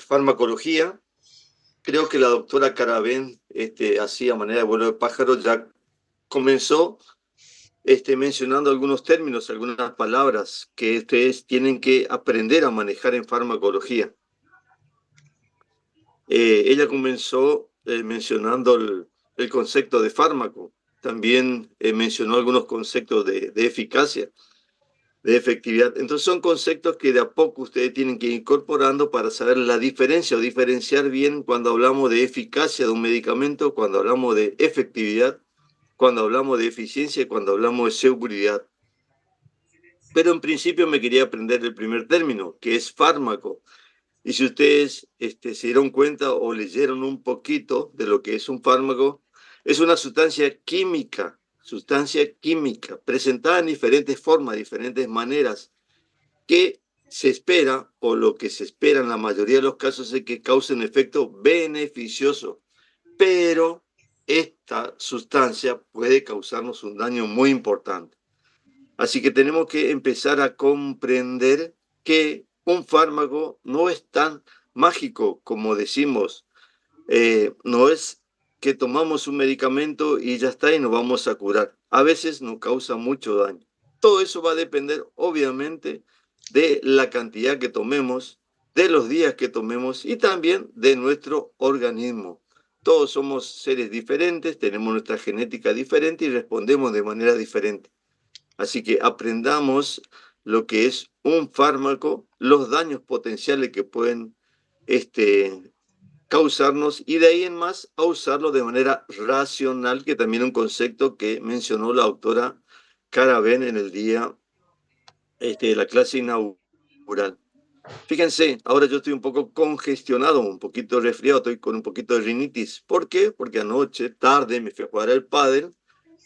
farmacología. Creo que la doctora Caravén, así a manera de vuelo de pájaro, ya comenzó mencionando algunos términos, algunas palabras que ustedes tienen que aprender a manejar en farmacología. Ella comenzó mencionando el concepto de fármaco, también mencionó algunos conceptos de eficacia, de efectividad. Entonces son conceptos que de a poco ustedes tienen que ir incorporando para saber la diferencia o diferenciar bien cuando hablamos de eficacia de un medicamento, cuando hablamos de efectividad, cuando hablamos de eficiencia y cuando hablamos de seguridad. Pero en principio me quería aprender el primer término, que es fármaco. Y si ustedes se dieron cuenta o leyeron un poquito de lo que es un fármaco, es una sustancia química presentada en diferentes formas, diferentes maneras, que se espera, o lo que se espera en la mayoría de los casos, es que cause un efecto beneficioso. Pero esta sustancia puede causarnos un daño muy importante. Así que tenemos que empezar a comprender que un fármaco no es tan mágico como decimos. No es que tomamos un medicamento y ya está y nos vamos a curar. A veces nos causa mucho daño. Todo eso va a depender, obviamente, de la cantidad que tomemos, de los días que tomemos y también de nuestro organismo. Todos somos seres diferentes, tenemos nuestra genética diferente y respondemos de manera diferente. Así que aprendamos lo que es un fármaco, los daños potenciales que pueden causarnos y de ahí en más a usarlo de manera racional, que también es un concepto que mencionó la doctora Caravén en el día de la clase inaugural. Fíjense, ahora yo estoy un poco congestionado, un poquito resfriado, estoy con un poquito de rinitis. ¿Por qué? Porque anoche, tarde, me fui a jugar al pádel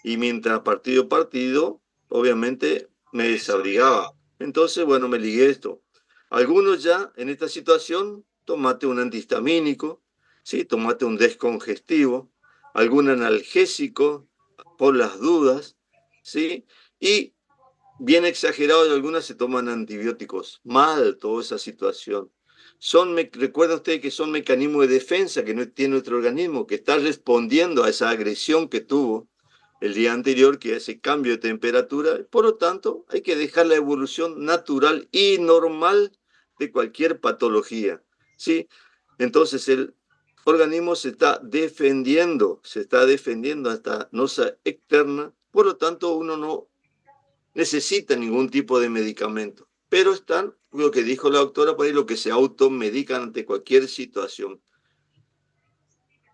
y mientras partido, obviamente me desabrigaba. Entonces, bueno, me ligué esto. Algunos ya en esta situación, tomate un antihistamínico, ¿sí? Tomate un descongestivo, algún analgésico por las dudas, ¿sí? Y bien exagerado y algunas se toman antibióticos. Mal toda esa situación. Recuerda usted que son mecanismos de defensa que no tiene nuestro organismo, que está respondiendo a esa agresión que tuvo el día anterior, que es ese cambio de temperatura. Por lo tanto, hay que dejar la evolución natural y normal de cualquier patología, ¿sí? Entonces el organismo se está defendiendo hasta nosa externa. Por lo tanto, uno no necesita ningún tipo de medicamento, pero están, lo que dijo la doctora, por ahí lo que se automedican ante cualquier situación.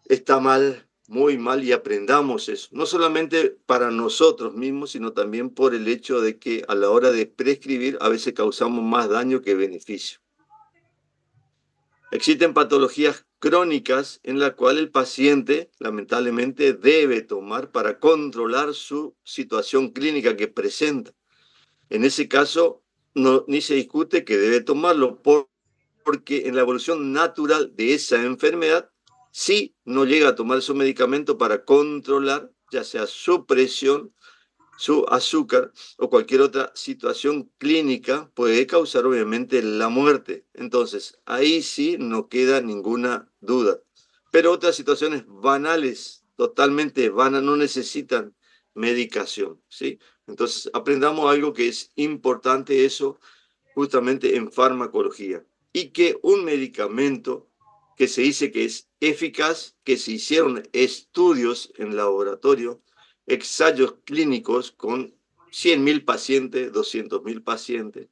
Está mal, muy mal, y aprendamos eso, no solamente para nosotros mismos, sino también por el hecho de que a la hora de prescribir a veces causamos más daño que beneficio. Existen patologías crónicas en las cuales el paciente lamentablemente debe tomar para controlar su situación clínica que presenta. En ese caso, ni se discute que debe tomarlo, porque en la evolución natural de esa enfermedad, si no llega a tomar su medicamento para controlar, ya sea su presión, su azúcar o cualquier otra situación clínica, puede causar obviamente la muerte. Entonces, ahí sí no queda ninguna duda. Pero otras situaciones banales, totalmente vanas, no necesitan medicación, ¿sí? Entonces, aprendamos algo que es importante eso justamente en farmacología. Y que un medicamento que se dice que es eficaz, que se hicieron estudios en laboratorio, ensayos clínicos con 100.000 pacientes, 200.000 pacientes,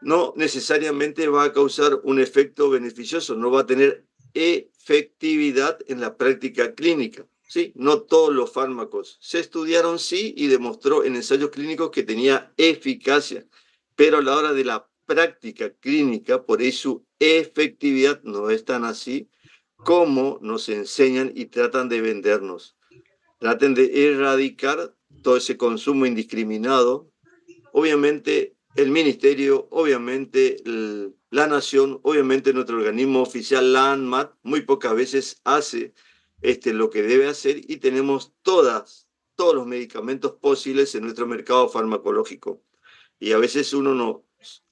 no necesariamente va a causar un efecto beneficioso, no va a tener efectividad en la práctica clínica. ¿Sí? No todos los fármacos se estudiaron, sí, y demostró en ensayos clínicos que tenía eficacia, pero a la hora de la práctica clínica, por ahí su efectividad no es tan así como nos enseñan y tratan de vendernos. Traten de erradicar todo ese consumo indiscriminado. Obviamente el ministerio, obviamente la nación, obviamente nuestro organismo oficial, la ANMAT, muy pocas veces hace lo que debe hacer y tenemos todos los medicamentos posibles en nuestro mercado farmacológico. Y a veces uno no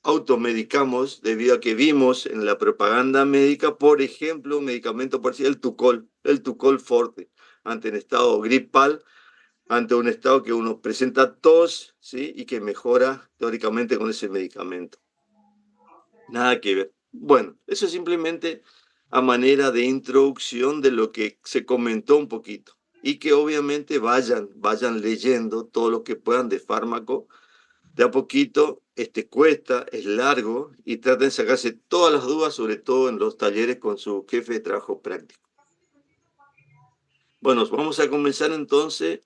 automedicamos debido a que vimos en la propaganda médica, por ejemplo, un medicamento por el Tucol Forte, ante un estado gripal, ante un estado que uno presenta tos, ¿sí? Y que mejora teóricamente con ese medicamento. Nada que ver. Bueno, eso es simplemente a manera de introducción de lo que se comentó un poquito. Y que obviamente vayan leyendo todo lo que puedan de fármaco. De a poquito, cuesta, es largo, y traten de sacarse todas las dudas, sobre todo en los talleres con su jefe de trabajo práctico. Bueno, vamos a comenzar entonces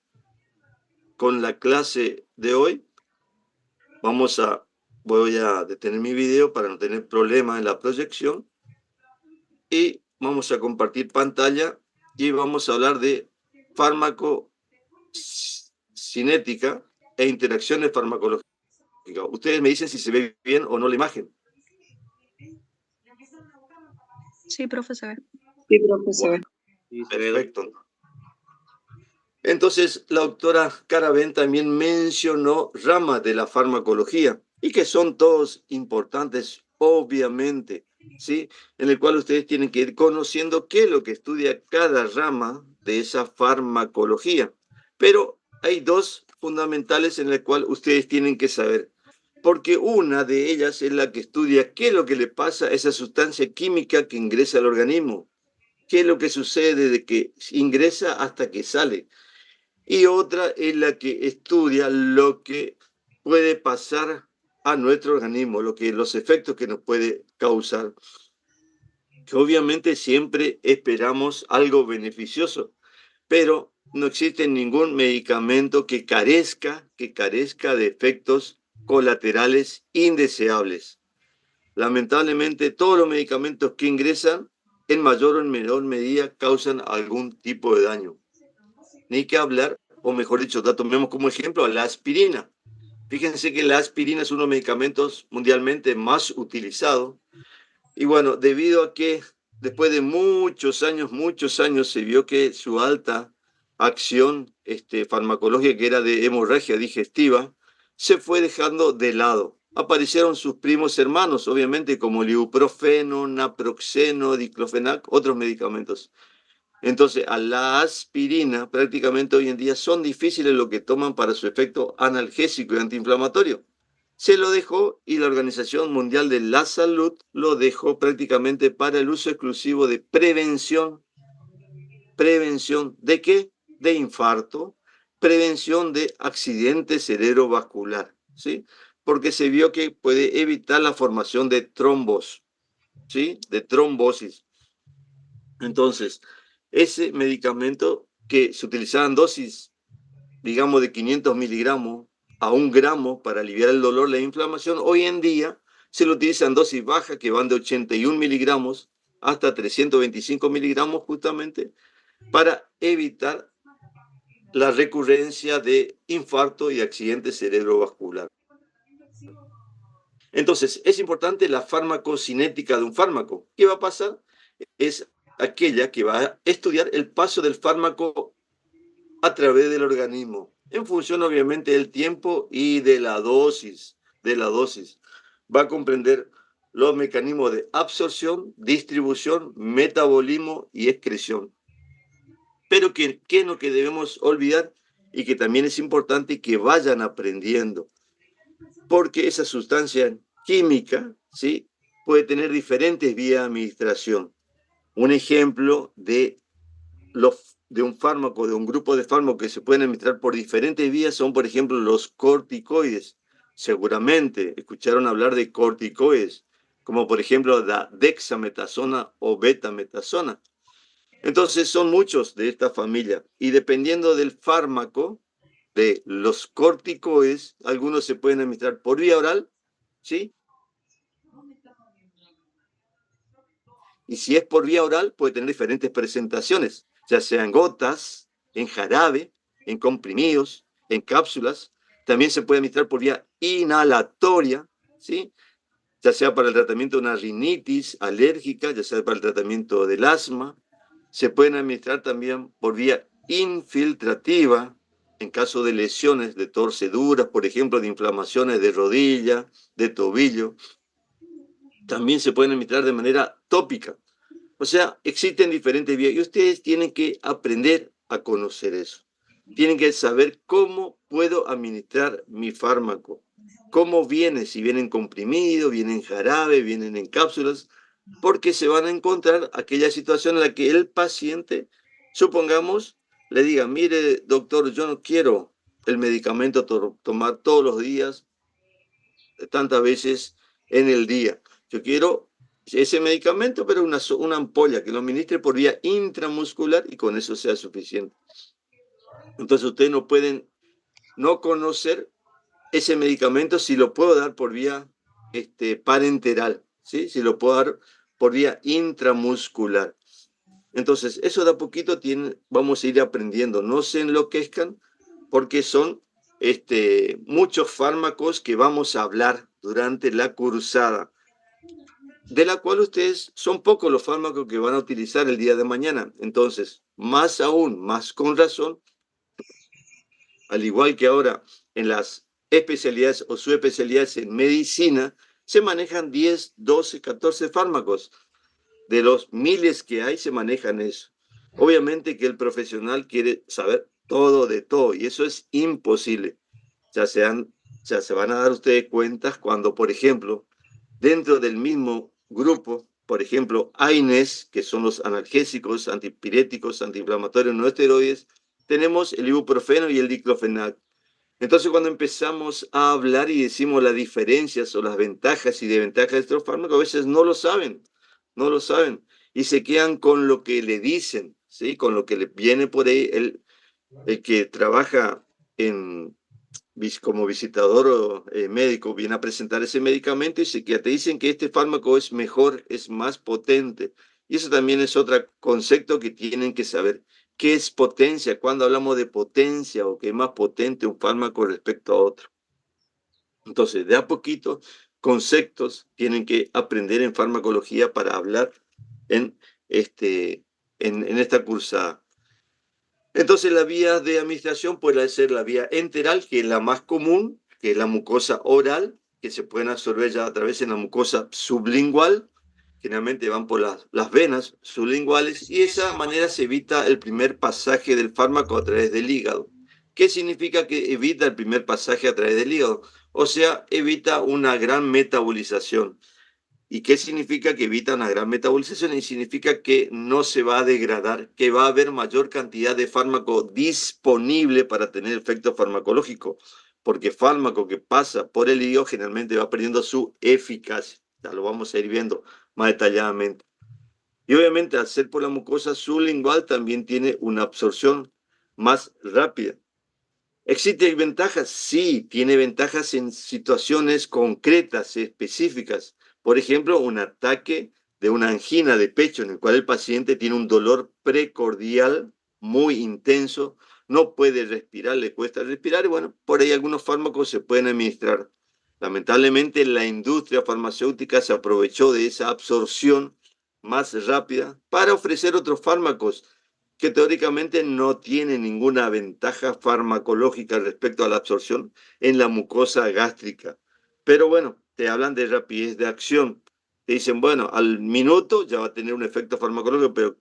con la clase de hoy. Voy a detener mi video para no tener problemas en la proyección. Y vamos a compartir pantalla y vamos a hablar de farmacocinética e interacciones farmacológicas. Ustedes me dicen si se ve bien o no la imagen. Sí, profesor. Bueno, perfecto. Entonces, la doctora Caravén también mencionó ramas de la farmacología y que son todos importantes, obviamente, ¿sí? En el cual ustedes tienen que ir conociendo qué es lo que estudia cada rama de esa farmacología. Pero hay dos fundamentales en las cuales ustedes tienen que saber, porque una de ellas es la que estudia qué es lo que le pasa a esa sustancia química que ingresa al organismo, qué es lo que sucede desde que ingresa hasta que sale. Y otra es la que estudia lo que puede pasar a nuestro organismo, los efectos que nos puede causar. Que obviamente siempre esperamos algo beneficioso, pero no existe ningún medicamento que carezca de efectos colaterales indeseables. Lamentablemente, todos los medicamentos que ingresan, en mayor o en menor medida, causan algún tipo de daño. Ni que hablar, o mejor dicho, tomemos como ejemplo a la aspirina. Fíjense que la aspirina es uno de los medicamentos mundialmente más utilizados. Y bueno, debido a que después de muchos años se vio que su alta acción farmacológica, que era de hemorragia digestiva, se fue dejando de lado. Aparecieron sus primos hermanos, obviamente, como el ibuprofeno, naproxeno, diclofenac, otros medicamentos. Entonces, a la aspirina prácticamente hoy en día son difíciles lo que toman para su efecto analgésico y antiinflamatorio. Se lo dejó y la Organización Mundial de la Salud lo dejó prácticamente para el uso exclusivo de prevención. ¿Prevención de qué? De infarto, prevención de accidente cerebrovascular, ¿sí? Porque se vio que puede evitar la formación de trombos, ¿sí? De trombosis. Entonces, ese medicamento que se utilizaba en dosis, digamos, de 500 miligramos a 1 gramo para aliviar el dolor, la inflamación, hoy en día se lo utiliza en dosis bajas que van de 81 miligramos hasta 325 miligramos justamente para evitar la recurrencia de infarto y accidente cerebrovascular. Entonces, es importante la farmacocinética de un fármaco. ¿Qué va a pasar? Es aquella que va a estudiar el paso del fármaco a través del organismo, en función obviamente del tiempo y de la dosis. Va a comprender los mecanismos de absorción, distribución, metabolismo y excreción. Pero ¿qué es lo que debemos olvidar? Y que también es importante que vayan aprendiendo, porque esa sustancia química, ¿sí?, puede tener diferentes vías de administración. Un ejemplo de un fármaco, de un grupo de fármacos que se pueden administrar por diferentes vías son, por ejemplo, los corticoides. Seguramente escucharon hablar de corticoides, como por ejemplo la dexametasona o betametasona. Entonces son muchos de esta familia y dependiendo del fármaco, de los corticoides, algunos se pueden administrar por vía oral, ¿sí? Y si es por vía oral, puede tener diferentes presentaciones, ya sea en gotas, en jarabe, en comprimidos, en cápsulas. También se puede administrar por vía inhalatoria, ¿sí?, ya sea para el tratamiento de una rinitis alérgica, ya sea para el tratamiento del asma. Se pueden administrar también por vía infiltrativa, en caso de lesiones, de torceduras, por ejemplo, de inflamaciones de rodilla, de tobillo. También se pueden administrar de manera tópica. O sea, existen diferentes vías y ustedes tienen que aprender a conocer eso. Tienen que saber cómo puedo administrar mi fármaco, cómo viene, si vienen comprimidos, vienen en jarabe, vienen en cápsulas, porque se van a encontrar aquella situación en la que el paciente, supongamos, le diga, mire, doctor, yo no quiero el medicamento tomar todos los días, tantas veces en el día. Yo quiero ese medicamento, pero una ampolla que lo administre por vía intramuscular y con eso sea suficiente. Entonces ustedes no pueden no conocer ese medicamento si lo puedo dar por vía parenteral, ¿sí? Si lo puedo dar por vía intramuscular. Entonces, eso de a poquito vamos a ir aprendiendo. No se enloquezcan porque son muchos fármacos que vamos a hablar durante la cursada, de la cual ustedes son pocos los fármacos que van a utilizar el día de mañana. Entonces, más aún, más con razón, al igual que ahora en las especialidades o subespecialidades en medicina, se manejan 10, 12, 14 fármacos. De los miles que hay, se manejan eso. Obviamente que el profesional quiere saber todo de todo y eso es imposible. Ya se van a dar ustedes cuentas cuando, por ejemplo, dentro del mismo grupo, por ejemplo, AINES, que son los analgésicos, antipiréticos, antiinflamatorios no esteroides, tenemos el ibuprofeno y el diclofenac. Entonces, cuando empezamos a hablar y decimos las diferencias o las ventajas y desventajas de estos fármacos, a veces no lo saben, no lo saben, y se quedan con lo que le dicen, ¿sí? Con lo que le viene por ahí el que trabaja como visitador o médico, viene a presentar ese medicamento y te dicen que este fármaco es mejor, es más potente. Y eso también es otro concepto que tienen que saber. ¿Qué es potencia? Cuando hablamos de potencia o que es más potente un fármaco respecto a otro. Entonces, de a poquito, conceptos tienen que aprender en farmacología para hablar en, en esta cursada. Entonces, la vía de administración puede ser la vía enteral, que es la más común, que es la mucosa oral, que se pueden absorber ya a través de la mucosa sublingual. Generalmente van por las venas sublinguales y de esa manera se evita el primer pasaje del fármaco a través del hígado. ¿Qué significa que evita el primer pasaje a través del hígado? O sea, evita una gran metabolización. ¿Y qué significa que evita una gran metabolización? Y significa que no se va a degradar, que va a haber mayor cantidad de fármaco disponible para tener efecto farmacológico, porque fármaco que pasa por el hígado generalmente va perdiendo su eficacia. Ya lo vamos a ir viendo más detalladamente. Y obviamente al ser por la mucosa sublingual también tiene una absorción más rápida. ¿Existen ventajas? Sí, tiene ventajas en situaciones concretas, específicas. Por ejemplo, un ataque de una angina de pecho en el cual el paciente tiene un dolor precordial muy intenso, no puede respirar, le cuesta respirar y bueno, por ahí algunos fármacos se pueden administrar. Lamentablemente la industria farmacéutica se aprovechó de esa absorción más rápida para ofrecer otros fármacos que teóricamente no tiene ninguna ventaja farmacológica respecto a la absorción en la mucosa gástrica. Pero bueno, te hablan de rapidez de acción. Te dicen, bueno, al minuto ya va a tener un efecto farmacológico, pero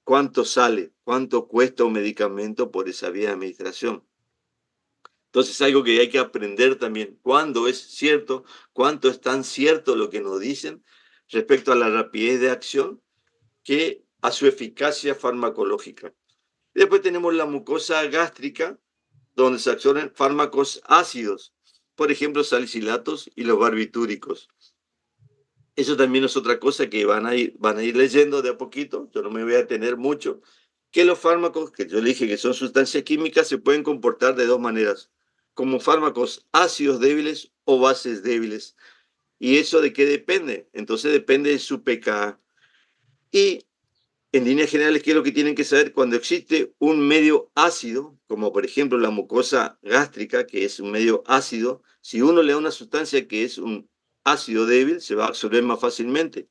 ¿cuánto sale? ¿Cuánto cuesta un medicamento por esa vía de administración? Entonces, algo que hay que aprender también, cuándo es cierto, cuánto es tan cierto lo que nos dicen respecto a la rapidez de acción que a su eficacia farmacológica. Después tenemos la mucosa gástrica, donde se absorben fármacos ácidos, por ejemplo, salicilatos y los barbitúricos. Eso también es otra cosa que van a ir leyendo de a poquito, yo no me voy a detener mucho, que los fármacos, que yo le dije que son sustancias químicas, se pueden comportar de dos maneras, como fármacos ácidos débiles o bases débiles. ¿Y eso de qué depende? Entonces depende de su pKa. Y en líneas generales, ¿qué es lo que tienen que saber? Cuando existe un medio ácido, como por ejemplo la mucosa gástrica, que es un medio ácido, si uno le da una sustancia que es un ácido débil, se va a absorber más fácilmente.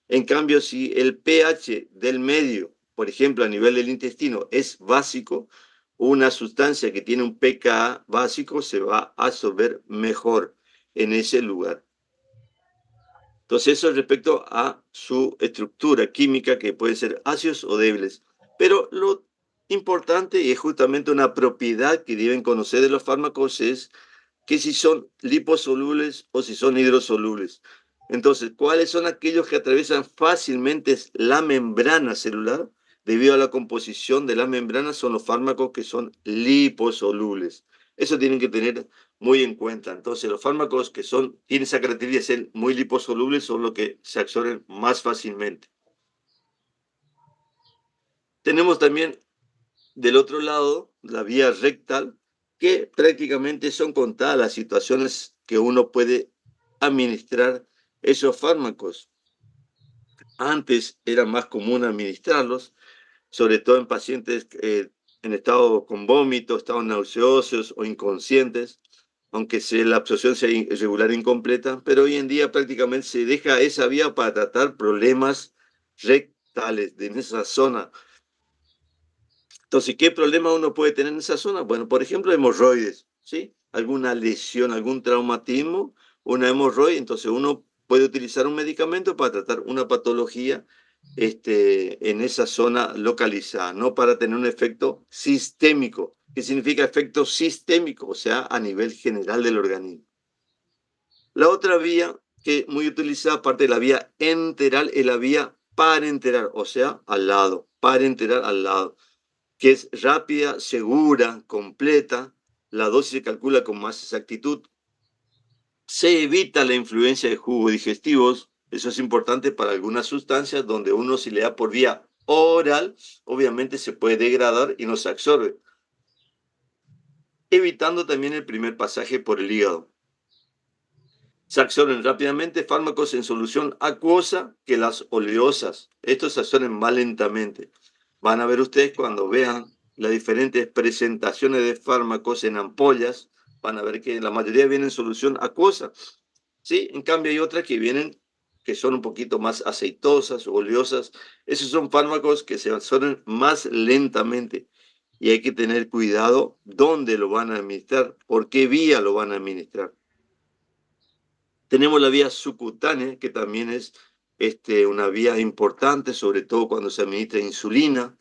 En cambio, si el pH del medio, por ejemplo, a nivel del intestino, es básico, una sustancia que tiene un pKa básico se va a absorber mejor en ese lugar. Entonces, eso respecto a su estructura química, que pueden ser ácidos o débiles. Pero lo importante, y es justamente una propiedad que deben conocer de los fármacos, es que si son liposolubles o si son hidrosolubles. Entonces, ¿cuáles son aquellos que atraviesan fácilmente la membrana celular? Debido a la composición de la membrana, son los fármacos que son liposolubles. Eso tienen que tener muy en cuenta. Entonces, los fármacos que tienen esa característica de ser muy liposolubles son los que se absorben más fácilmente. Tenemos también del otro lado la vía rectal, que prácticamente son contadas las situaciones que uno puede administrar esos fármacos. Antes era más común administrarlos, sobre todo en pacientes en estado con vómito, estados nauseosos o inconscientes, aunque la absorción sea irregular e incompleta, pero hoy en día prácticamente se deja esa vía para tratar problemas rectales en esa zona. Entonces, ¿qué problema uno puede tener en esa zona? Bueno, por ejemplo, hemorroides, ¿sí? Alguna lesión, algún traumatismo, una hemorroide, entonces uno puede utilizar un medicamento para tratar una patología en esa zona localizada, no para tener un efecto sistémico. ¿Qué significa efecto sistémico? O sea, a nivel general del organismo. La otra vía que es muy utilizada, aparte de la vía enteral, es la vía parenteral, o sea, al lado, parenteral al lado, que es rápida, segura, completa. La dosis se calcula con más exactitud. Se evita la influencia de jugos digestivos. Eso es importante para algunas sustancias donde uno, si le da por vía oral, obviamente se puede degradar y no se absorbe. Evitando también el primer pasaje por el hígado. Se absorben rápidamente fármacos en solución acuosa que las oleosas. Estos se absorben más lentamente. Van a ver ustedes cuando vean las diferentes presentaciones de fármacos en ampollas, van a ver que la mayoría vienen en solución acuosa. ¿Sí? En cambio hay otras que vienen que son un poquito más aceitosas o oleosas. Esos son fármacos que se absorben más lentamente y hay que tener cuidado dónde lo van a administrar, por qué vía lo van a administrar. Tenemos la vía subcutánea, que también es una vía importante, sobre todo cuando se administra insulina.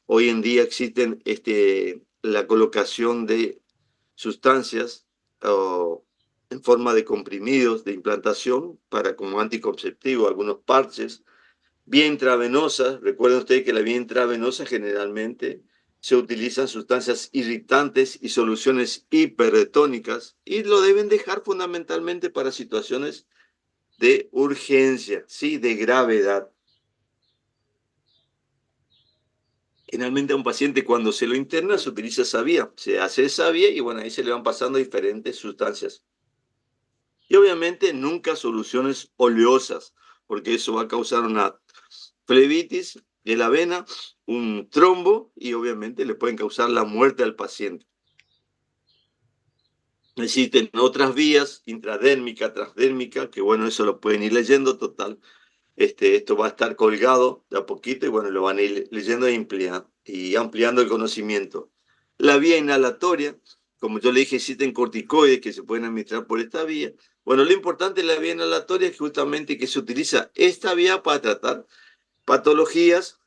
Hoy en día existen la colocación de sustancias en forma de comprimidos de implantación para como anticonceptivo, algunos parches. Vía intravenosa, recuerden ustedes que la vía intravenosa generalmente se utilizan sustancias irritantes y soluciones hipertónicas y lo deben dejar fundamentalmente para situaciones de urgencia, ¿sí? De gravedad. Generalmente a un paciente cuando se lo interna se utiliza esa vía, se hace esa vía y bueno, ahí se le van pasando diferentes sustancias. Y obviamente nunca soluciones oleosas, porque eso va a causar una flebitis de la vena, un trombo y obviamente le pueden causar la muerte al paciente. Existen otras vías, intradérmica, transdérmica, que bueno, eso lo pueden ir leyendo, total. Esto va a estar colgado de a poquito y bueno, lo van a ir leyendo y ampliando el conocimiento. La vía inhalatoria, como yo le dije, existen corticoides que se pueden administrar por esta vía. Bueno, lo importante de la vía inhalatoria es justamente que se utiliza esta vía para tratar patologías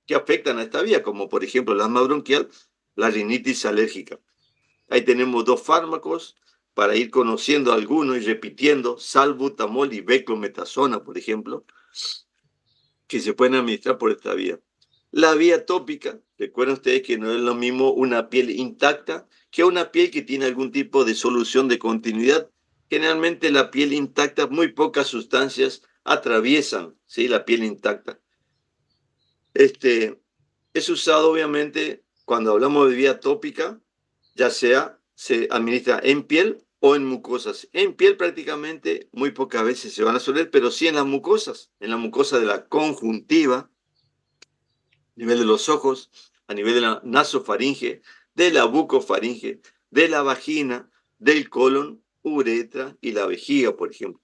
que afectan a esta vía, como por ejemplo el asma bronquial, la rinitis alérgica. Ahí tenemos dos fármacos para ir conociendo algunos y repitiendo, salbutamol y beclometasona, por ejemplo, que se pueden administrar por esta vía. La vía tópica, recuerden ustedes que no es lo mismo una piel intacta que una piel que tiene algún tipo de solución de continuidad. Generalmente la piel intacta, muy pocas sustancias atraviesan, ¿sí? La piel intacta. Es usado obviamente cuando hablamos de vía tópica, ya sea se administra en piel o en mucosas. En piel prácticamente muy pocas veces se van a soler, pero sí en las mucosas, en la mucosa de la conjuntiva, a nivel de los ojos, a nivel de la nasofaringe, de la bucofaringe, de la vagina, del colon, uretra y la vejiga, por ejemplo.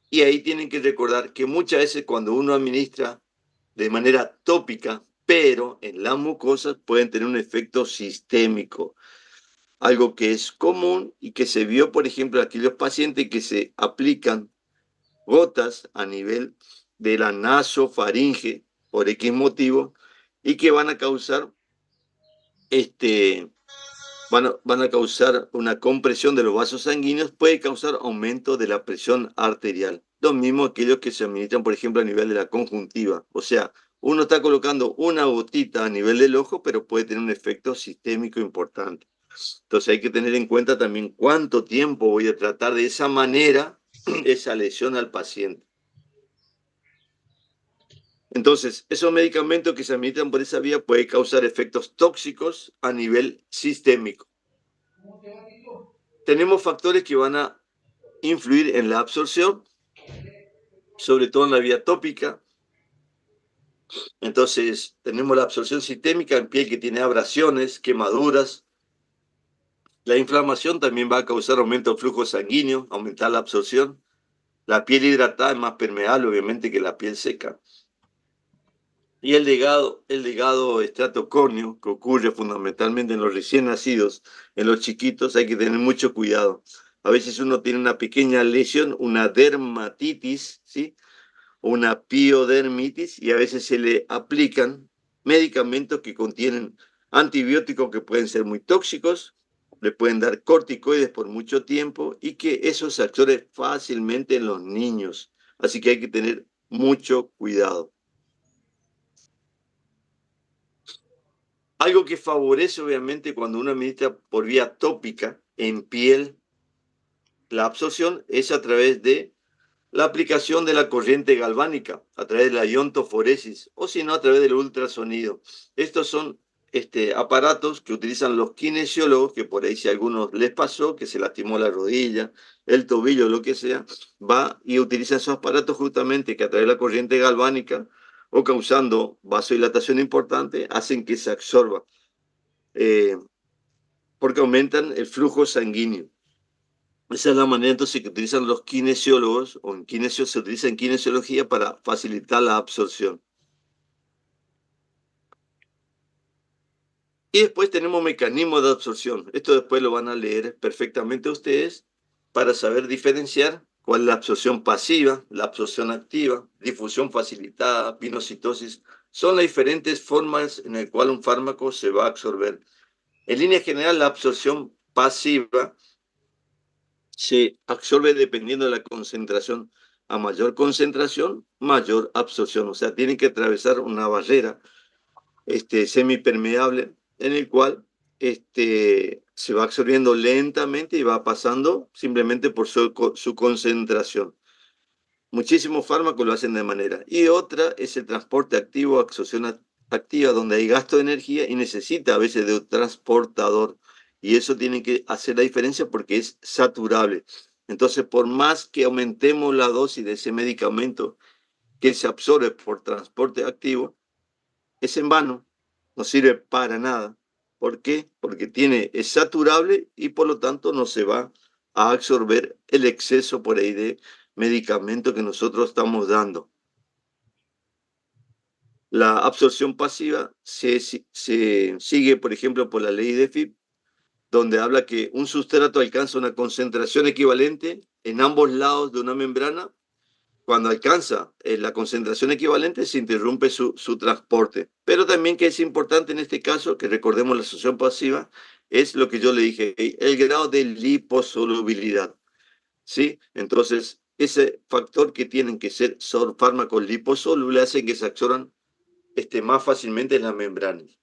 Y ahí tienen que recordar que muchas veces cuando uno administra de manera tópica, pero en las mucosas pueden tener un efecto sistémico, algo que es común y que se vio, por ejemplo, en aquellos pacientes que se aplican gotas a nivel de la nasofaringe por X motivo y que van a causar van a causar una compresión de los vasos sanguíneos, puede causar aumento de la presión arterial. Lo mismo aquellos que se administran, por ejemplo, a nivel de la conjuntiva. O sea, uno está colocando una gotita a nivel del ojo, pero puede tener un efecto sistémico importante. Entonces hay que tener en cuenta también cuánto tiempo voy a tratar de esa manera esa lesión al paciente. Entonces, esos medicamentos que se administran por esa vía pueden causar efectos tóxicos a nivel sistémico. Tenemos factores que van a influir en la absorción, sobre todo en la vía tópica. Entonces, tenemos la absorción sistémica en piel que tiene abrasiones, quemaduras. La inflamación también va a causar aumento del flujo sanguíneo, aumentar la absorción. La piel hidratada es más permeable, obviamente, que la piel seca. Y el legado estatocórneo, que ocurre fundamentalmente en los recién nacidos, en los chiquitos, hay que tener mucho cuidado. A veces uno tiene una pequeña lesión, una dermatitis, ¿sí? Una piodermitis, y a veces se le aplican medicamentos que contienen antibióticos que pueden ser muy tóxicos, le pueden dar corticoides por mucho tiempo y que eso se absorbe fácilmente en los niños. Así que hay que tener mucho cuidado. Algo que favorece, obviamente, cuando uno administra por vía tópica en piel la absorción es a través de la aplicación de la corriente galvánica, a través de la iontoforesis, o si no, a través del ultrasonido. Estos son aparatos que utilizan los kinesiólogos, que por ahí si a algunos les pasó, que se lastimó la rodilla, el tobillo, lo que sea, va y utiliza esos aparatos justamente que a través de la corriente galvánica o causando vasodilatación importante, hacen que se absorba, porque aumentan el flujo sanguíneo. Esa es la manera entonces que utilizan los kinesiólogos, o se utiliza en kinesiología para facilitar la absorción. Y después tenemos mecanismos de absorción. Esto después lo van a leer perfectamente ustedes para saber diferenciar cuál es la absorción pasiva, la absorción activa, difusión facilitada, pinocitosis. Son las diferentes formas en las cuales un fármaco se va a absorber. En línea general, la absorción pasiva se absorbe dependiendo de la concentración. A mayor concentración, mayor absorción. O sea, tienen que atravesar una barrera semipermeable en el cual se va absorbiendo lentamente y va pasando simplemente por su concentración. Muchísimos fármacos lo hacen de manera. Y otra es el transporte activo, absorción activa, donde hay gasto de energía y necesita a veces de un transportador. Y eso tiene que hacer la diferencia porque es saturable. Entonces, por más que aumentemos la dosis de ese medicamento que se absorbe por transporte activo, es en vano, no sirve para nada. ¿Por qué? Porque es saturable y por lo tanto no se va a absorber el exceso por ahí de medicamento que nosotros estamos dando. La absorción pasiva se sigue, por ejemplo, por la ley de Fick, donde habla que un sustrato alcanza una concentración equivalente en ambos lados de una membrana. Cuando alcanza la concentración equivalente, se interrumpe su transporte. Pero también que es importante en este caso, que recordemos la absorción pasiva, es lo que yo le dije, el grado de liposolubilidad. ¿Sí? Entonces, ese factor que tienen que ser fármacos liposolubles hace que se absorban más fácilmente en las membranas.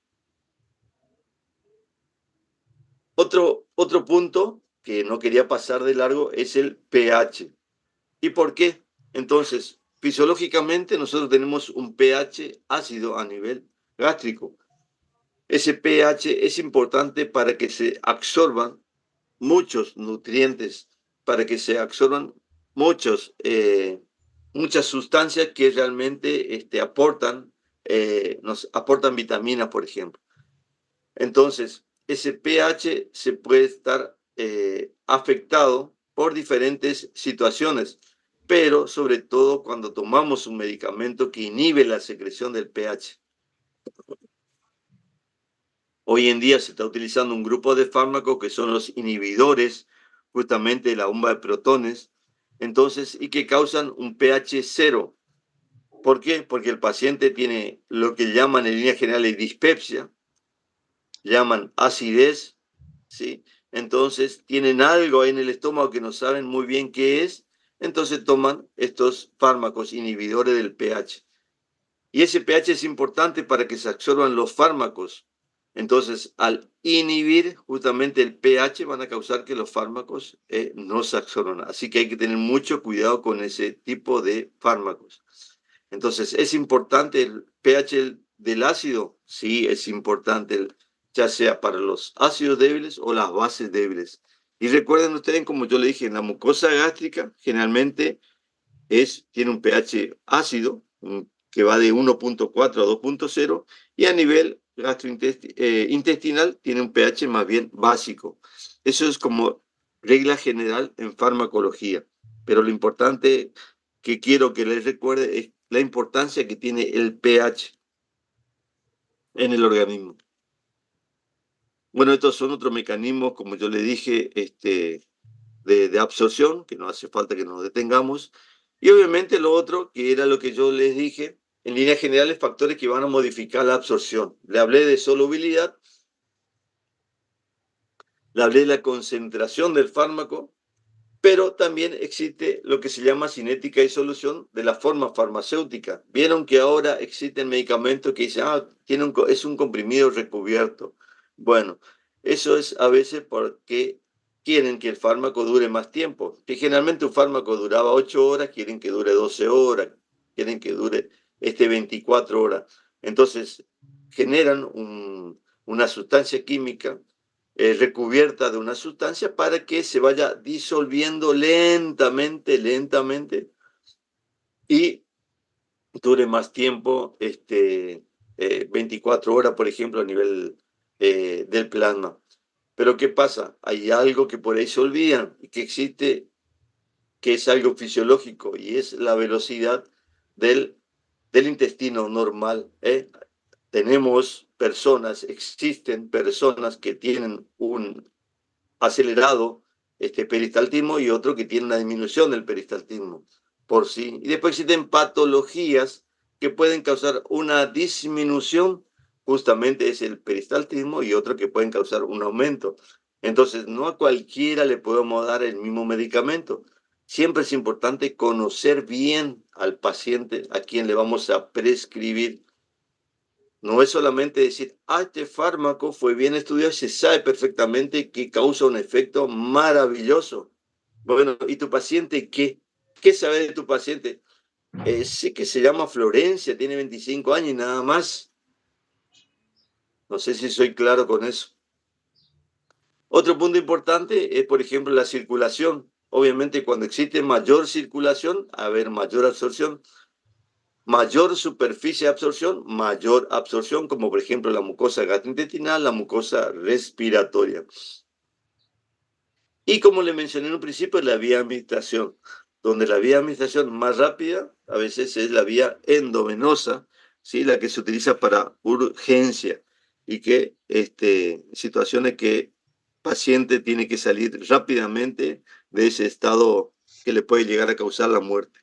Otro punto que no quería pasar de largo es el pH. ¿Y por qué? Entonces, fisiológicamente nosotros tenemos un pH ácido a nivel gástrico. Ese pH es importante para que se absorban muchos nutrientes, para que se absorban muchas sustancias que realmente nos aportan vitaminas, por ejemplo. Entonces, ese pH se puede estar afectado por diferentes situaciones, pero sobre todo cuando tomamos un medicamento que inhibe la secreción del pH. Hoy en día se está utilizando un grupo de fármacos que son los inhibidores justamente de la bomba de protones, entonces, y que causan un pH 0. ¿Por qué? Porque el paciente tiene lo que llaman en líneas generales dispepsia, llaman acidez, ¿sí? Entonces tienen algo ahí en el estómago que no saben muy bien qué es, entonces toman estos fármacos inhibidores del pH. Y ese pH es importante para que se absorban los fármacos. Entonces, al inhibir justamente el pH van a causar que los fármacos no se absorban. Así que hay que tener mucho cuidado con ese tipo de fármacos. Entonces, ¿es importante el pH del ácido? Sí, es importante, ya sea para los ácidos débiles o las bases débiles. Y recuerden ustedes, como yo le dije, en la mucosa gástrica generalmente tiene un pH ácido, que va de 1.4 a 2.0, y a nivel gastrointestinal tiene un pH más bien básico. Eso es como regla general en farmacología. Pero lo importante que quiero que les recuerde es la importancia que tiene el pH en el organismo. Bueno, estos son otros mecanismos, como yo le dije, de absorción, que no hace falta que nos detengamos. Y obviamente lo otro, que era lo que yo les dije, en líneas generales, factores que van a modificar la absorción. Le hablé de solubilidad, le hablé de la concentración del fármaco, pero también existe lo que se llama cinética y solución de la forma farmacéutica. Vieron que ahora existen medicamentos que dicen, es un comprimido recubierto. Bueno, eso es a veces porque quieren que el fármaco dure más tiempo. Que generalmente un fármaco duraba 8 horas, quieren que dure 12 horas, quieren que dure 24 horas. Entonces, generan una sustancia química recubierta de una sustancia para que se vaya disolviendo lentamente, lentamente, y dure más tiempo, 24 horas, por ejemplo, a nivel del plasma. Pero ¿qué pasa? Hay algo que por ahí se olvidan y que existe, que es algo fisiológico, y es la velocidad del intestino normal. Existen personas que tienen un acelerado peristaltismo y otro que tiene una disminución del peristaltismo por sí. Y después existen patologías que pueden causar una disminución, justamente es el peristaltismo, y otro que pueden causar un aumento. Entonces, no a cualquiera le podemos dar el mismo medicamento. Siempre es importante conocer bien al paciente a quien le vamos a prescribir. No es solamente decir, este fármaco fue bien estudiado y se sabe perfectamente que causa un efecto maravilloso. Bueno, ¿y tu paciente qué? ¿Qué sabe de tu paciente? Sí que se llama Florencia, tiene 25 años y nada más. No sé si soy claro con eso. Otro punto importante es, por ejemplo, la circulación. Obviamente, cuando existe mayor circulación, a haber mayor absorción. Mayor superficie de absorción, mayor absorción, como por ejemplo la mucosa gastrointestinal, la mucosa respiratoria. Y como le mencioné en un principio, la vía de administración, donde la vía de administración más rápida a veces es la vía endovenosa, ¿sí? La que se utiliza para urgencia y que situaciones que el paciente tiene que salir rápidamente de ese estado que le puede llegar a causar la muerte.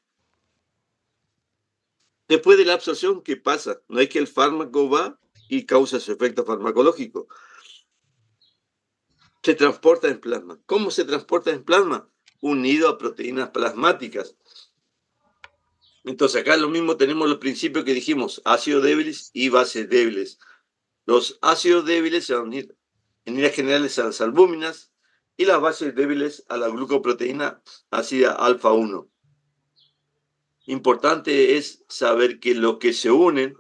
Después de la absorción, ¿qué pasa? No es que el fármaco va y causa su efecto farmacológico. Se transporta en plasma. ¿Cómo se transporta en plasma? Unido a proteínas plasmáticas. Entonces acá lo mismo tenemos los principios que dijimos, ácidos débiles y bases débiles. Los ácidos débiles se van a unir en líneas generales a las albúminas y las bases débiles a la glucoproteína ácida alfa 1. Importante es saber que lo que se unen,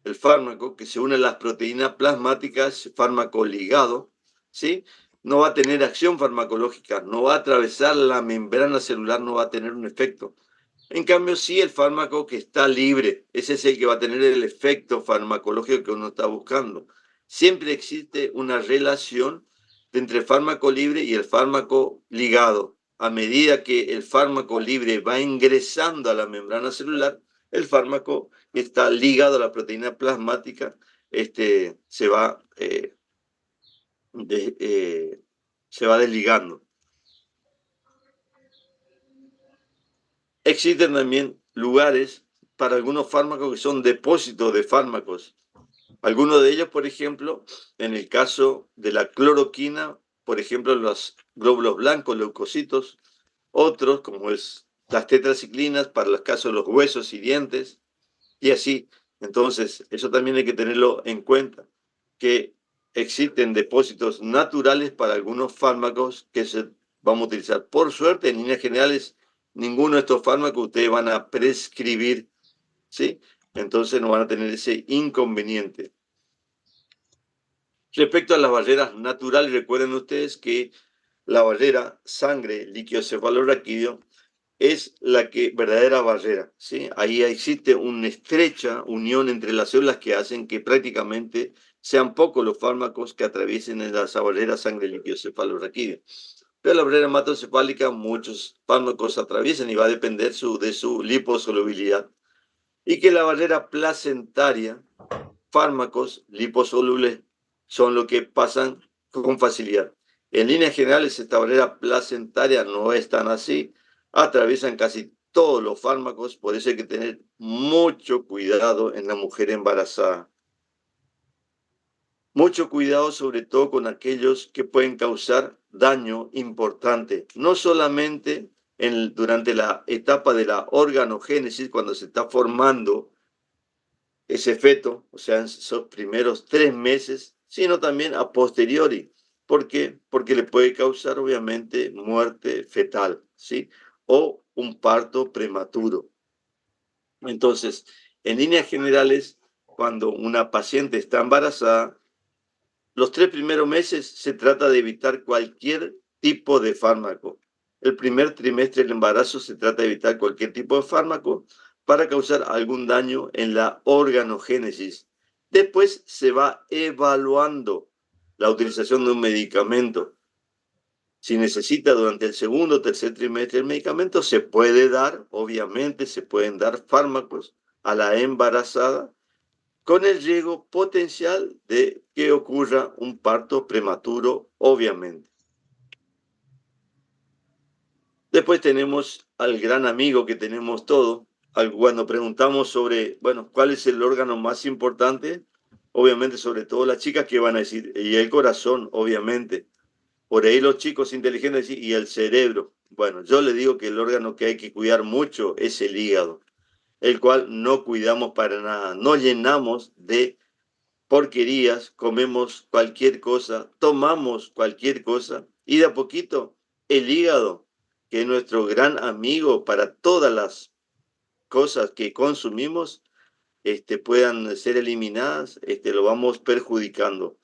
el fármaco, que se une a las proteínas plasmáticas, fármaco ligado, ¿sí? No va a tener acción farmacológica, no va a atravesar la membrana celular, no va a tener un efecto. En cambio, sí, el fármaco que está libre, ese es el que va a tener el efecto farmacológico que uno está buscando. Siempre existe una relación entre el fármaco libre y el fármaco ligado. A medida que el fármaco libre va ingresando a la membrana celular, el fármaco que está ligado a la proteína plasmática, se va desligando. Existen también lugares para algunos fármacos que son depósitos de fármacos. Algunos de ellos, por ejemplo, en el caso de la cloroquina, por ejemplo, los glóbulos blancos, leucocitos, otros, como es las tetraciclinas, para los casos de los huesos y dientes, y así. Entonces, eso también hay que tenerlo en cuenta, que existen depósitos naturales para algunos fármacos que se vamos a utilizar. Por suerte, en líneas generales, ninguno de estos fármacos ustedes van a prescribir, ¿sí? Entonces no van a tener ese inconveniente. Respecto a las barreras naturales, recuerden ustedes que la barrera sangre líquido cefalorraquídeo es la verdadera barrera, ¿sí? Ahí existe una estrecha unión entre las células que hacen que prácticamente sean pocos los fármacos que atraviesen en esa barrera sangre líquido cefalorraquídeo. Pero la barrera hematocefálica muchos fármacos atraviesan y va a depender de su liposolubilidad. Y que la barrera placentaria, fármacos liposolubles son lo que pasan con facilidad. En líneas generales, esta barrera placentaria no es tan así, atraviesan casi todos los fármacos, por eso hay que tener mucho cuidado en la mujer embarazada. Mucho cuidado sobre todo con aquellos que pueden causar daño importante, no solamente durante la etapa de la organogénesis, cuando se está formando ese feto, o sea, en esos primeros 3 meses, sino también a posteriori. ¿Por qué? Porque le puede causar, obviamente, muerte fetal, ¿sí? O un parto prematuro. Entonces, en líneas generales, cuando una paciente está embarazada, los 3 primeros meses se trata de evitar cualquier tipo de fármaco. El primer trimestre del embarazo se trata de evitar cualquier tipo de fármaco para causar algún daño en la organogénesis. Después se va evaluando la utilización de un medicamento. Si necesita durante el segundo o tercer trimestre el medicamento, se puede dar, obviamente se pueden dar fármacos a la embarazada con el riesgo potencial de que ocurra un parto prematuro, obviamente. Después tenemos al gran amigo que tenemos todos, cuando preguntamos sobre, bueno, ¿cuál es el órgano más importante? Obviamente, sobre todo las chicas que van a decir, y el corazón, obviamente. Por ahí los chicos inteligentes dicen, y el cerebro. Bueno, yo le digo que el órgano que hay que cuidar mucho es el hígado, el cual no cuidamos para nada, no llenamos de porquerías, comemos cualquier cosa, tomamos cualquier cosa y de a poquito el hígado, que es nuestro gran amigo para todas las cosas que consumimos, puedan ser eliminadas, lo vamos perjudicando.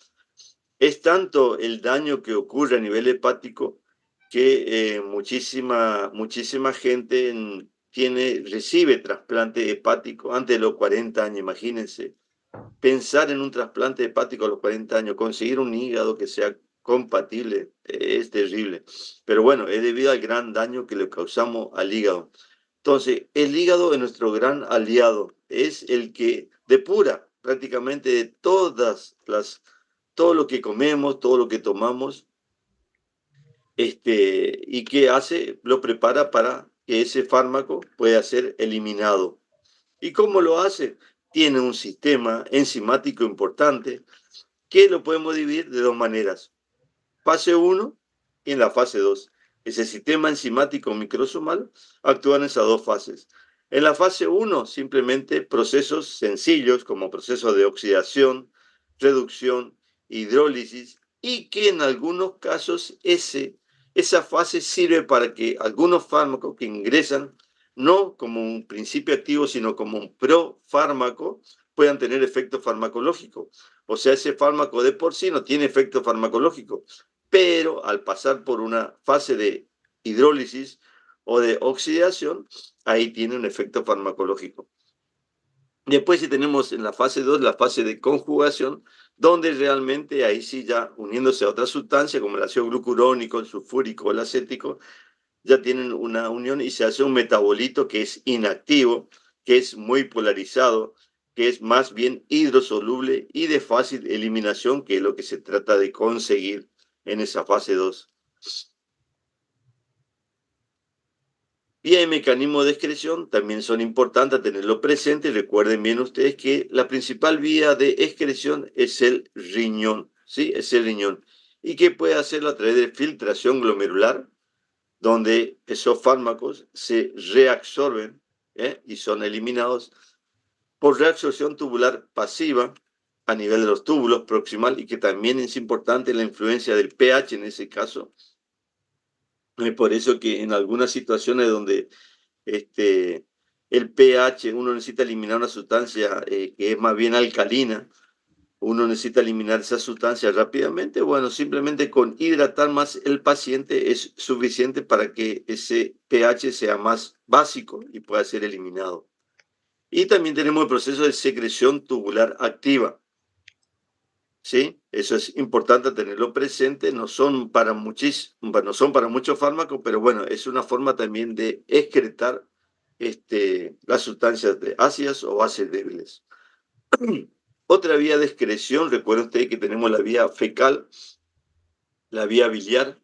Es tanto el daño que ocurre a nivel hepático que muchísima gente recibe trasplante hepático antes de los 40 años, imagínense pensar en un trasplante hepático a los 40 años, conseguir un hígado que sea compatible, es terrible. Pero bueno, es debido al gran daño que le causamos al hígado. Entonces, el hígado es nuestro gran aliado, es el que depura prácticamente de todo lo que comemos, todo lo que tomamos, y que hace, lo prepara para que ese fármaco pueda ser eliminado. ¿Y cómo lo hace? Tiene un sistema enzimático importante que lo podemos dividir de dos maneras. Fase 1 y en la fase 2. Ese sistema enzimático microsomal actúa en esas dos fases. En la fase 1, simplemente procesos sencillos como procesos de oxidación, reducción, hidrólisis, y que en algunos casos esa fase sirve para que algunos fármacos que ingresan no como un principio activo, sino como un profármaco, puedan tener efecto farmacológico. O sea, ese fármaco de por sí no tiene efecto farmacológico, pero al pasar por una fase de hidrólisis o de oxidación, ahí tiene un efecto farmacológico. Después si tenemos en la fase 2, la fase de conjugación, donde realmente ahí sí ya uniéndose a otra sustancia como el ácido glucurónico, el sulfúrico o el acético, ya tienen una unión y se hace un metabolito que es inactivo, que es muy polarizado, que es más bien hidrosoluble y de fácil eliminación, que es lo que se trata de conseguir en esa fase 2. Vía y mecanismo de excreción también son importantes tenerlo presente. Recuerden bien ustedes que la principal vía de excreción es el riñón, ¿sí? Es el riñón. ¿Y qué puede hacerlo? A través de filtración glomerular, donde esos fármacos se reabsorben y son eliminados por reabsorción tubular pasiva a nivel de los túbulos proximal, y que también es importante la influencia del pH en ese caso. Es por eso que en algunas situaciones donde el pH, uno necesita eliminar una sustancia que es más bien alcalina, uno necesita eliminar esa sustancia rápidamente, bueno, simplemente con hidratar más el paciente es suficiente para que ese pH sea más básico y pueda ser eliminado. Y también tenemos el proceso de secreción tubular activa, ¿sí? Eso es importante tenerlo presente. No son para muchos fármacos, pero bueno, es una forma también de excretar las sustancias ácidas o bases débiles. Otra vía de excreción, recuerden ustedes que tenemos la vía fecal, la vía biliar,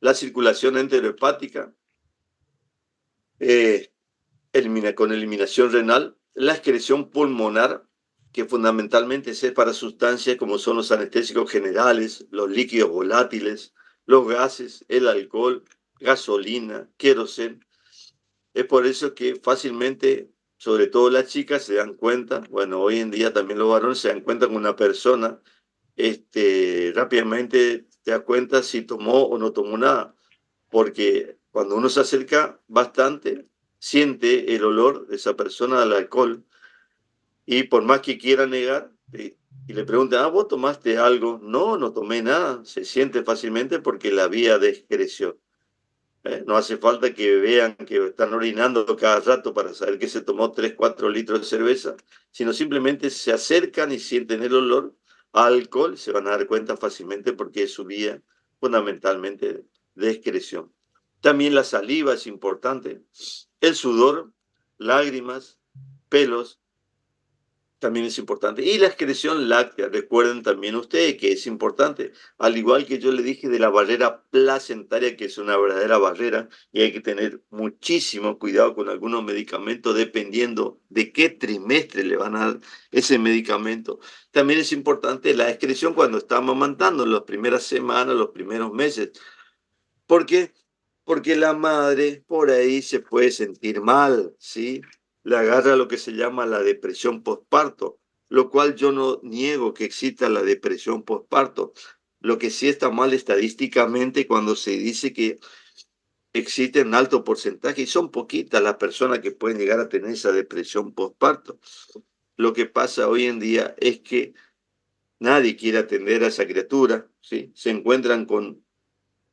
la circulación enterohepática, eh, con eliminación renal, la excreción pulmonar, que fundamentalmente es para sustancias como son los anestésicos generales, los líquidos volátiles, los gases, el alcohol, gasolina, queroseno. Es por eso que fácilmente, sobre todo las chicas, se dan cuenta, bueno, hoy en día también los varones se dan cuenta con una persona, rápidamente te das cuenta si tomó o no tomó nada, porque cuando uno se acerca bastante, siente el olor de esa persona al alcohol, y por más que quiera negar, y le preguntan, ¿vos tomaste algo? No, no tomé nada. Se siente fácilmente porque la vía de excreción. No hace falta que vean que están orinando cada rato para saber que se tomó 3, 4 litros de cerveza, sino simplemente se acercan y sienten el olor a alcohol, se van a dar cuenta fácilmente porque es su vía fundamentalmente de excreción. También la saliva es importante, el sudor, lágrimas, pelos, también es importante. Y la excreción láctea, recuerden también ustedes que es importante, al igual que yo le dije de la barrera placentaria, que es una verdadera barrera, y hay que tener muchísimo cuidado con algunos medicamentos dependiendo de qué trimestre le van a dar ese medicamento. También es importante la excreción cuando está amamantando, en las primeras semanas, los primeros meses. ¿Por qué? Porque la madre por ahí se puede sentir mal, ¿sí? Le agarra lo que se llama la depresión postparto, lo cual yo no niego que exista la depresión postparto. Lo que sí está mal estadísticamente cuando se dice que existe un alto porcentaje, y son poquitas las personas que pueden llegar a tener esa depresión postparto. Lo que pasa hoy en día es que nadie quiere atender a esa criatura, ¿sí? Se encuentran con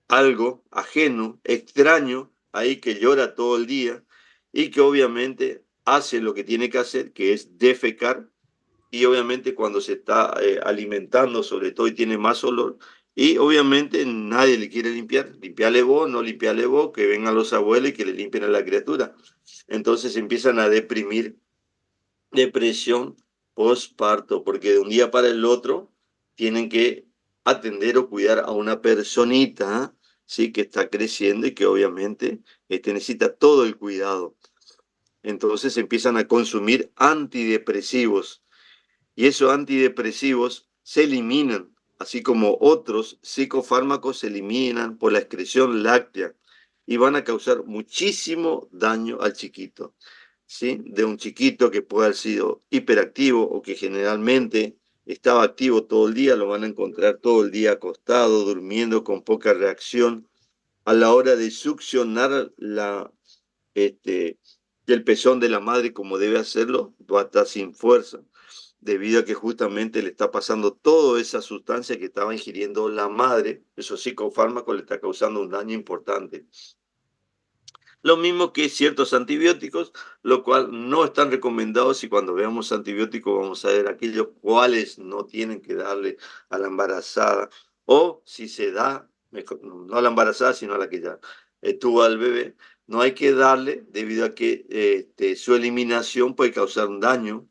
algo ajeno, extraño, ahí que llora todo el día y que obviamente hace lo que tiene que hacer, que es defecar, y obviamente cuando se está alimentando sobre todo y tiene más olor, y obviamente nadie le quiere limpiar, limpiarle vos, no limpiarle vos, que vengan los abuelos y que le limpien a la criatura. Entonces empiezan a deprimir, depresión postparto, porque de un día para el otro tienen que atender o cuidar a una personita, ¿sí? Que está creciendo y que obviamente necesita todo el cuidado. Entonces empiezan a consumir antidepresivos, y esos antidepresivos se eliminan, así como otros psicofármacos se eliminan por la excreción láctea, y van a causar muchísimo daño al chiquito. ¿Sí? De un chiquito que puede haber sido hiperactivo o que generalmente estaba activo todo el día, lo van a encontrar todo el día acostado, durmiendo, con poca reacción. A la hora de succionar el pezón de la madre como debe hacerlo, va a estar sin fuerza, debido a que justamente le está pasando toda esa sustancia que estaba ingiriendo la madre, esos psicofármacos le está causando un daño importante. Lo mismo que ciertos antibióticos, lo cual no están recomendados, y cuando veamos antibióticos vamos a ver aquellos cuales no tienen que darle a la embarazada, o si se da, no a la embarazada, sino a la que ya tuvo al bebé, no hay que darle debido a que su eliminación puede causar un daño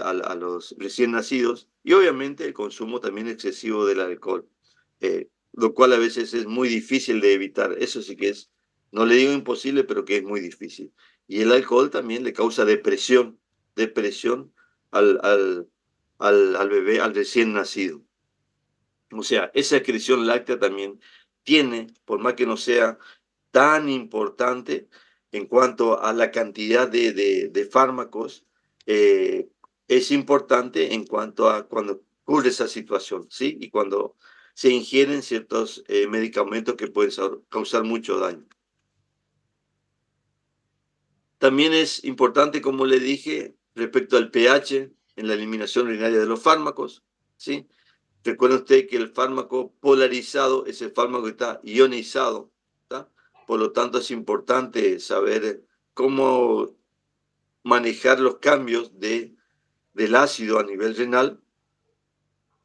a los recién nacidos y obviamente el consumo también excesivo del alcohol, lo cual a veces es muy difícil de evitar. Eso sí que es, no le digo imposible, pero que es muy difícil. Y el alcohol también le causa depresión al bebé, al recién nacido. O sea, esa excreción láctea también tiene, por más que no sea tan importante en cuanto a la cantidad de fármacos, eh, es importante en cuanto a cuando ocurre esa situación, ¿sí? Y cuando se ingieren ciertos medicamentos que pueden causar mucho daño. También es importante, como le dije, respecto al pH en la eliminación urinaria de los fármacos, ¿sí? Recuerde usted que el fármaco polarizado es el fármaco que está ionizado, ¿tá? Por lo tanto, es importante saber cómo manejar los cambios del ácido a nivel renal,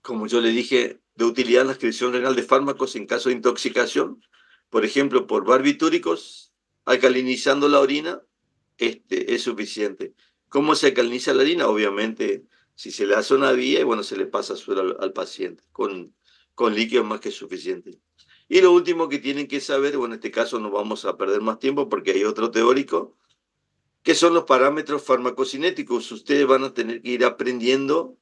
como yo le dije, de utilidad en la excreción renal de fármacos en caso de intoxicación, por ejemplo, por barbitúricos, alcalinizando la orina, es suficiente. ¿Cómo se alcaliniza la orina? Obviamente, si se le hace una vía, y bueno, se le pasa suero al paciente con líquido más que suficiente. Y lo último que tienen que saber, bueno, en este caso no vamos a perder más tiempo porque hay otro teórico, ¿qué son los parámetros farmacocinéticos? Ustedes van a tener que ir aprendiendo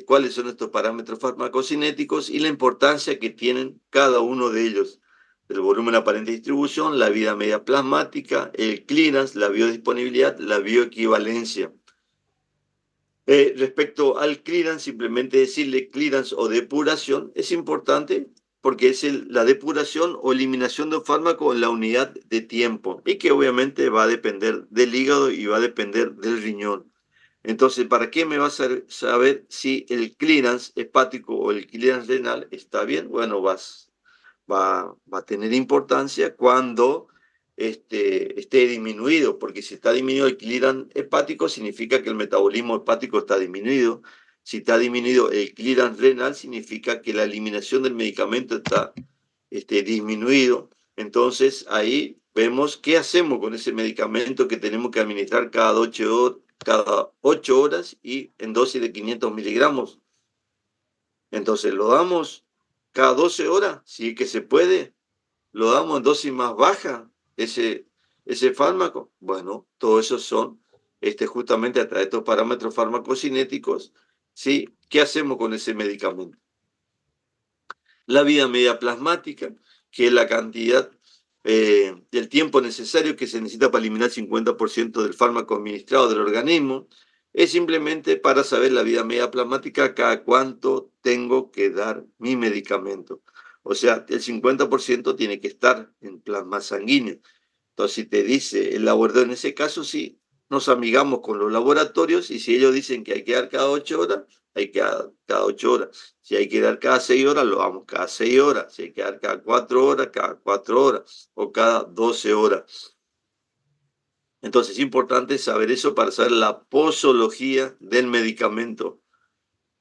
cuáles son estos parámetros farmacocinéticos y la importancia que tienen cada uno de ellos. El volumen aparente de distribución, la vida media plasmática, el clearance, la biodisponibilidad, la bioequivalencia. Respecto al clearance, simplemente decirle clearance o depuración es importante porque es la depuración o eliminación de un fármaco en la unidad de tiempo y que obviamente va a depender del hígado y va a depender del riñón. Entonces, ¿para qué me vas a saber si el clearance hepático o el clearance renal está bien? Bueno, va a tener importancia cuando esté disminuido, porque si está disminuido el clearance hepático, significa que el metabolismo hepático está disminuido. Si está disminuido el clearance renal, significa que la eliminación del medicamento está disminuido. Entonces, ahí vemos qué hacemos con ese medicamento que tenemos que administrar cada 8 horas y en dosis de 500 miligramos. Entonces, lo damos cada 12 horas, si es que se puede, lo damos en dosis más baja, ese fármaco. Bueno, todo eso son justamente a través de estos parámetros farmacocinéticos, ¿sí? ¿Qué hacemos con ese medicamento? La vida media plasmática, que es la cantidad del tiempo necesario que se necesita para eliminar el 50% del fármaco administrado del organismo, es simplemente para saber la vida media plasmática cada cuánto tengo que dar mi medicamento. O sea, el 50% tiene que estar en plasma sanguíneo. Entonces, si te dice el laboratorio, en ese caso sí, nos amigamos con los laboratorios y si ellos dicen que hay que dar cada 8 horas, hay que dar cada 8 horas. Si hay que dar cada 6 horas, lo damos cada 6 horas. Si hay que dar cada 4 horas, cada 4 horas o cada 12 horas. Entonces es importante saber eso para saber la posología del medicamento.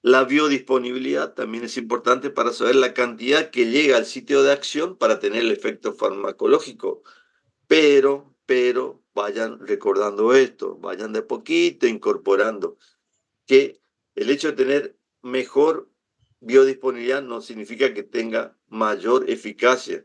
La biodisponibilidad también es importante para saber la cantidad que llega al sitio de acción para tener el efecto farmacológico. Pero vayan recordando esto, vayan de poquito incorporando que el hecho de tener mejor biodisponibilidad no significa que tenga mayor eficacia.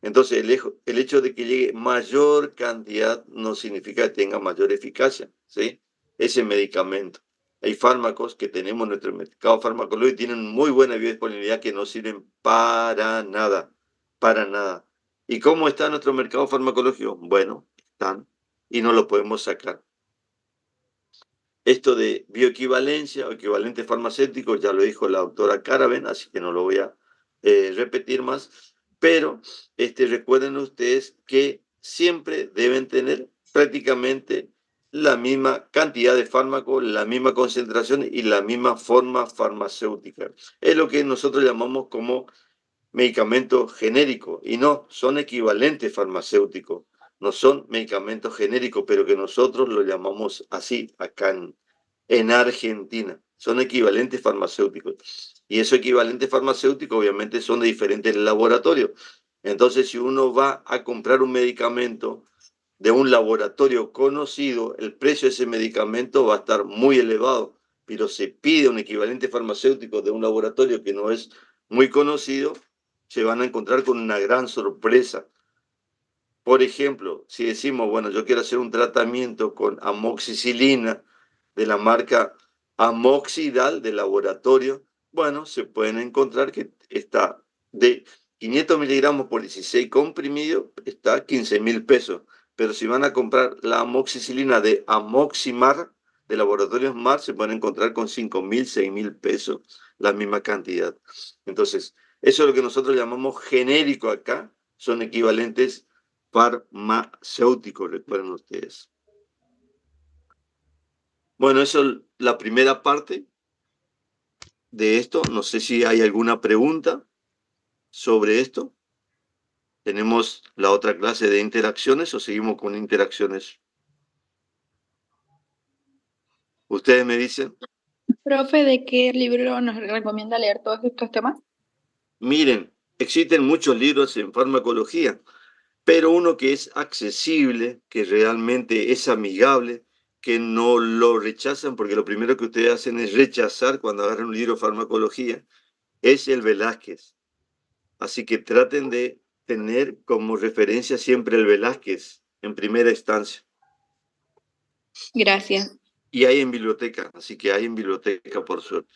Entonces, el hecho de que llegue mayor cantidad no significa que tenga mayor eficacia, ¿sí? Ese medicamento. Hay fármacos que tenemos en nuestro mercado farmacológico y tienen muy buena biodisponibilidad que no sirven para nada, para nada. ¿Y cómo está nuestro mercado farmacológico? Bueno, están y no lo podemos sacar. Esto de bioequivalencia o equivalente farmacéutico ya lo dijo la doctora Caraven, así que no lo voy a repetir más, pero recuerden ustedes que siempre deben tener prácticamente la misma cantidad de fármaco, la misma concentración y la misma forma farmacéutica. Es lo que nosotros llamamos como medicamento genérico y no, son equivalentes farmacéuticos, no son medicamentos genéricos, pero que nosotros lo llamamos así acá en Argentina. Son equivalentes farmacéuticos. Y esos equivalentes farmacéuticos obviamente son de diferentes laboratorios. Entonces, si uno va a comprar un medicamento de un laboratorio conocido, el precio de ese medicamento va a estar muy elevado, pero se pide un equivalente farmacéutico de un laboratorio que no es muy conocido, se van a encontrar con una gran sorpresa. Por ejemplo, si decimos, bueno, yo quiero hacer un tratamiento con amoxicilina de la marca Amoxidal de laboratorio, bueno, se pueden encontrar que está de 500 miligramos por 16 comprimido, está a 15.000 pesos. Pero si van a comprar la amoxicilina de Amoximar, de laboratorios MAR, se pueden encontrar con 5.000, 6.000 pesos, la misma cantidad. Entonces, eso es lo que nosotros llamamos genérico acá, son equivalentes farmacéuticos, recuerden ustedes. Bueno, eso es la primera parte de esto. No sé si hay alguna pregunta sobre esto. ¿Tenemos la otra clase de interacciones o seguimos con interacciones? Ustedes me dicen. Profe, ¿de qué libro nos recomienda leer todos estos temas? Miren, existen muchos libros en farmacología, pero uno que es accesible, que realmente es amigable, que no lo rechazan, porque lo primero que ustedes hacen es rechazar cuando agarran un libro de farmacología, es el Velázquez. Así que traten de tener como referencia siempre el Velázquez en primera instancia. Gracias. Y hay en biblioteca, así que hay en biblioteca por suerte.